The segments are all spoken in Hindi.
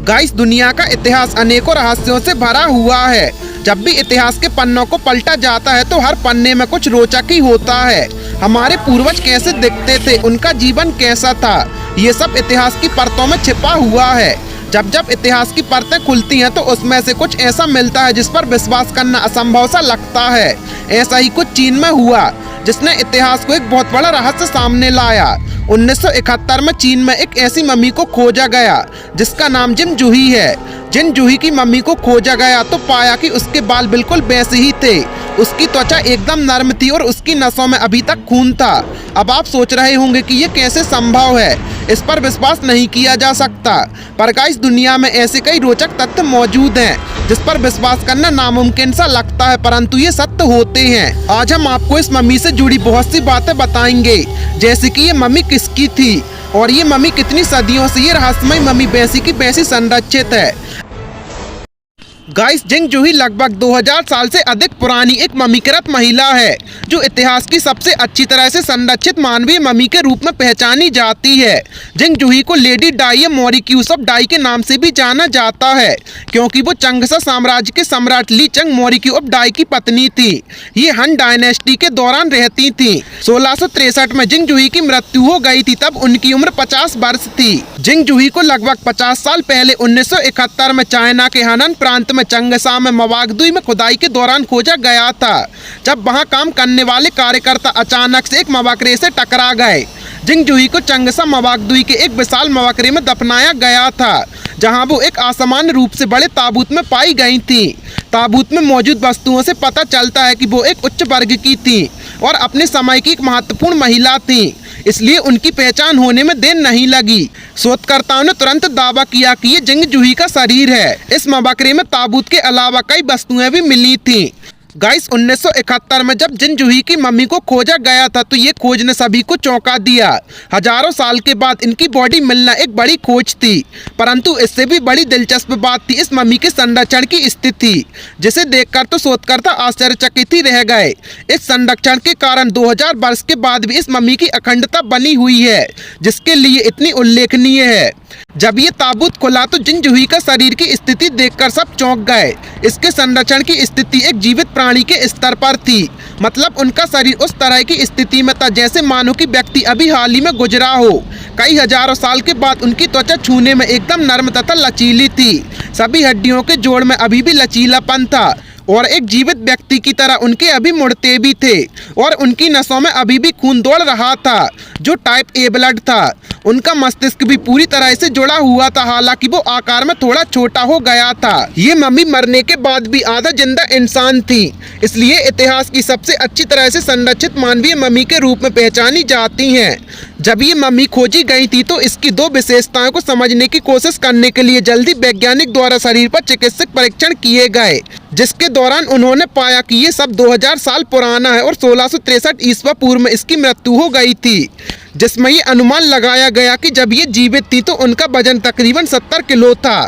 गाइस, दुनिया का इतिहास अनेकों रहस्यों से भरा हुआ है। जब भी इतिहास के पन्नों को पलटा जाता है तो हर पन्ने में कुछ रोचक ही होता है। हमारे पूर्वज कैसे दिखते थे, उनका जीवन कैसा था, ये सब इतिहास की परतों में छिपा हुआ है। जब जब इतिहास की परतें खुलती हैं तो उसमें से कुछ ऐसा मिलता है जिस पर विश्वास करना असंभव सा लगता है। ऐसा ही कुछ चीन में हुआ, जिसने इतिहास को एक बहुत बड़ा रहस्य सामने लाया। 1971 में चीन में एक ऐसी मम्मी को खोजा गया जिसका नाम जिन जूही है। जिन जूही की मम्मी को खोजा गया तो पाया कि उसके बाल बिल्कुल वैसे ही थे, उसकी त्वचा एकदम नर्म थी और उसकी नसों में अभी तक खून था। अब आप सोच रहे होंगे कि ये कैसे संभव है, इस पर विश्वास नहीं किया जा सकता। पर गाइस, दुनिया में ऐसे कई रोचक तथ्य मौजूद हैं जिस पर विश्वास करना नामुमकिन सा लगता है, परंतु ये सत्य होते हैं। आज हम आपको इस मम्मी से जुड़ी बहुत सी बातें बताएंगे, जैसे कि ये मम्मी किसकी थी और ये मम्मी कितनी सदियों से ये रहस्यमय मम्मी वैसी की वैसी संरक्षित है। गाइस, जिन जूही लगभग 2000 साल से अधिक पुरानी एक मम्मीकृत महिला है जो इतिहास की सबसे अच्छी तरह से संरक्षित मानवीय मम्मी के रूप में पहचानी जाती है। जिन जूही को लेडी डाई या मॉरिक्यूस ऑफ डाई के नाम से भी जाना जाता है, क्योंकि वो चंगसा साम्राज्य के सम्राट ली चंग मॉरिक्यू ऑफ डाई की पत्नी थी। ये हन डायनेस्टी के दौरान रहती थी। 1663 में जिन जूही की मृत्यु हो गई थी, तब उनकी उम्र 50 वर्ष थी। जिन जूही को लगभग 50 साल पहले 1971 में चाइना के हनन प्रांत में चंगसा में मवागदुई में खुदाई के दौरान खोजा गया था, जब वहां काम करने वाले कार्यकर्ता अचानक से एक मवाकरे से टकरा गए। जिन जूही को चंगसा मवागदुई के एक विशाल मवाकरे में दफनाया गया था, जहां वो एक असामान्य रूप से बड़े ताबूत में पाई गई थी। ताबूत में मौजूद वस्तुओं से पता चलता है कि वो एक उच्च वर्ग की थी और अपने समय की एक महत्वपूर्ण महिला थी, इसलिए उनकी पहचान होने में देर नहीं लगी। शोधकर्ताओं ने तुरंत दावा किया कि ये जिन जूही का शरीर है। इस मवाकरे में ताबूत के अलावा कई वस्तुएं भी मिली थी। गाइस, 1971 में जब जिन जूही की मम्मी को खोजा गया था तो ये खोज ने सभी को चौंका दिया। हजारों साल के बाद इनकी बॉडी मिलना एक बड़ी खोज थी, परंतु इससे भी बड़ी दिलचस्प बात थी इस मम्मी के संरक्षण की स्थिति, जिसे देखकर तो शोधकर्ता आश्चर्यचकित ही रह गए। इस संरक्षण के कारण 2000 वर्ष के बाद भी इस मम्मी की अखंडता बनी हुई है, जिसके लिए इतनी उल्लेखनीय है। जब ये ताबूत खुला तो जिन जूही का शरीर की स्थिति देखकर सब चौंक गए। इसके संरक्षण की स्थिति एक जीवित प्राणी के स्तर पर थी, मतलब उनका शरीर उस तरह की स्थिति में था जैसे मानो कि व्यक्ति अभी हाल ही में गुजरा हो। कई हजारों साल के बाद उनकी त्वचा छूने में एकदम नर्म तथा लचीली थी। सभी हड्डियों के जोड़ में अभी भी लचीलापन था और एक जीवित व्यक्ति की तरह उनके अभी मुड़ते भी थे और उनकी नसों में अभी भी खून दौड़ रहा था, जो टाइप ए ब्लड था। उनका मस्तिष्क भी पूरी तरह से जुड़ा हुआ था, हालांकि वो आकार में थोड़ा छोटा हो गया था। ये मम्मी मरने के बाद भी आधा जिंदा इंसान थी, इसलिए इतिहास की सबसे अच्छी तरह से संरक्षित मानवीय मम्मी के रूप में पहचानी जाती हैं। जब ये मम्मी खोजी गई थी तो इसकी दो विशेषताओं को समझने की कोशिश करने के लिए जल्दी वैज्ञानिक द्वारा शरीर पर चिकित्सक परीक्षण किए गए, जिसके दौरान उन्होंने पाया कि ये सब 2000 साल पुराना है और 1663 ईस्वी पूर्व में इसकी मृत्यु हो गई थी, जिसमें ये अनुमान लगाया गया कि जब ये जीवित थी तो उनका वजन तकरीबन 70 किलो था।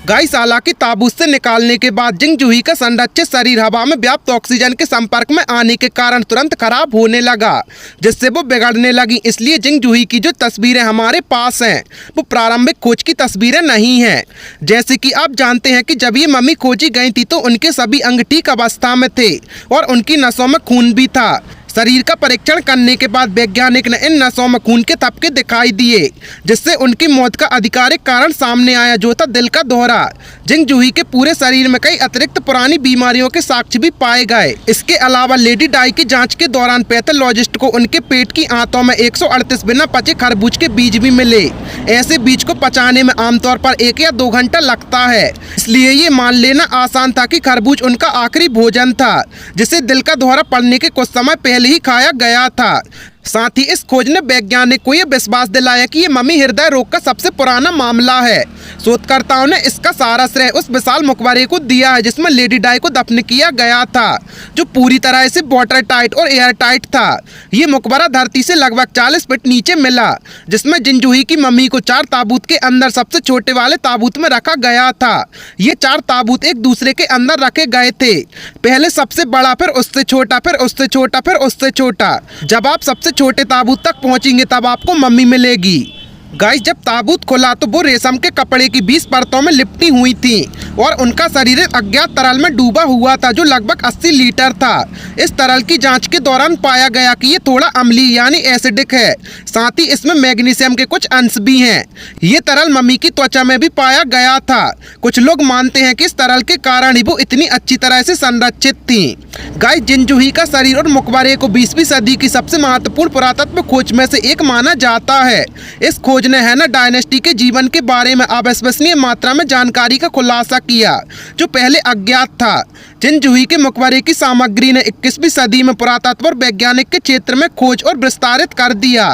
गाइस, हालांकि ताबूत से निकालने के बाद जिन जूही का संरक्षित शरीर हवा में व्याप्त ऑक्सीजन के संपर्क में आने के कारण तुरंत खराब होने लगा, जिससे वो बिगड़ने लगी। इसलिए जिन जूही की जो तस्वीरें हमारे पास हैं वो प्रारंभिक खोज की तस्वीरें नहीं हैं। जैसे कि आप जानते हैं कि जब ये मम्मी खोजी गई थी तो उनके सभी अंग ठीक अवस्था में थे और उनकी नसों में खून भी था। शरीर का परीक्षण करने के बाद वैज्ञानिक ने इन नसों में खून के थपके दिखाई दिए, जिससे उनकी मौत का आधिकारिक कारण सामने आया, जो था दिल का दौरा। जिन जूही के पूरे शरीर में कई अतिरिक्त पुरानी बीमारियों के साक्ष्य भी पाए गए। इसके अलावा लेडी डाई की जांच के दौरान पैथोलॉजिस्ट को उनके पेट की आंतों में 138 बिना पचे खरबूज के बीज भी मिले। ऐसे बीज को पचाने में आमतौर पर 1 या 2 घंटा लगता है, इसलिए ये मान लेना आसान था कि खरबूज उनका आखिरी भोजन था, जिसे दिल का दौरा पड़ने के कुछ समय पहले ही खाया गया था। साथ ही इस खोज ने वैज्ञानिक को यह विश्वास दिलाया कि यह मम्मी हृदय रोग का सबसे पुराना मामला है। शोधकर्ताओं ने इसका सारा श्रेय उस विशाल मकबरे को दिया है जिसमें लेडी डाई को दफन किया गया था, जो पूरी तरह से वाटर टाइट और एयर टाइट था। ये मकबरा धरती से लगभग 40 फीट नीचे मिला, जिसमें जिन जूही की मम्मी को 4 ताबूत के अंदर सबसे छोटे वाले ताबूत में रखा गया था। ये 4 ताबूत एक दूसरे के अंदर रखे गए थे, पहले सबसे बड़ा, फिर उससे छोटा, फिर उससे छोटा, फिर उससे छोटा। जब आप सबसे छोटे ताबूत तक पहुंचेंगे तब आपको मम्मी मिलेगी। गाइस जब ताबूत खुला तो वो रेशम के कपड़े की 20 परतों में लिपटी हुई थी और उनका शरीर अज्ञात तरल में डूबा हुआ था जो लगभग 80 लीटर था। इस तरल की जांच के दौरान पाया गया कि ये थोड़ा अम्लीय यानी एसिडिक है, साथ ही इसमें मैग्नीशियम के कुछ अंश भी हैं। ये तरल मम्मी की त्वचा में भी पाया गया था। कुछ लोग मानते हैं कि इस तरल के कारण ही वो इतनी अच्छी तरह से संरक्षित थी। गाइस जिनजुही का शरीर और मकबरे को 20वीं सदी की सबसे महत्वपूर्ण पुरातत्व खोज में से एक माना जाता है। इस खोज ने हैना डायनेस्टी के जीवन के बारे में अविश्वसनीय मात्रा में जानकारी का खुलासा किया जो पहले अज्ञात था। जिनजुही के मकबरे की सामग्री ने 21वीं सदी में पुरातत्व और वैज्ञानिक के क्षेत्र में खोज और विस्तारित कर दिया,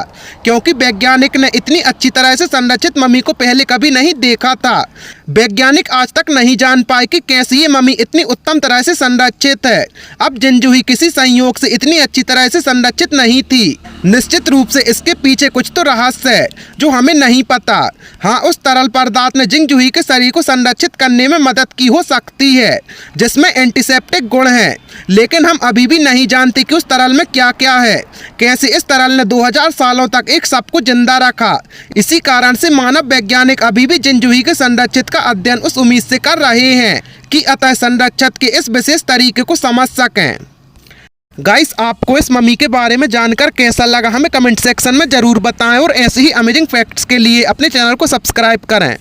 क्योंकि वैज्ञानिक ने इतनी अच्छी तरह से संरक्षित मम्मी को पहले कभी नहीं देखा था। वैज्ञानिक आज तक नहीं जान पाए कि कैसे ये मम्मी इतनी उत्तम तरह से संरक्षित है। अब जिनजुही किसी संयोग से इतनी अच्छी तरह से संरक्षित नहीं थी। निश्चित रूप से इसके पीछे कुछ तो रहस्य है जो हमें नहीं पता। हाँ, उस तरल पदार्थ ने जिनजुही के शरीर को संरक्षित करने में मदद की हो सकती है जिसमें एंटीसेप्टिक गुण हैं, लेकिन हम अभी भी नहीं जानते कि उस तरल में क्या क्या है। कैसे इस तरल ने 2000 सालों तक एक शव को जिंदा रखा। इसी कारण से मानव वैज्ञानिक अभी भी जिनजुही के संरक्षित का अध्ययन उस उम्मीद से कर रहे हैं कि अतः संरक्षित के इस विशेष तरीके को समझ सकें। गाइस आपको इस मम्मी के बारे में जानकर कैसा लगा हमें कमेंट सेक्शन में ज़रूर बताएं और ऐसे ही अमेजिंग फैक्ट्स के लिए अपने चैनल को सब्सक्राइब करें।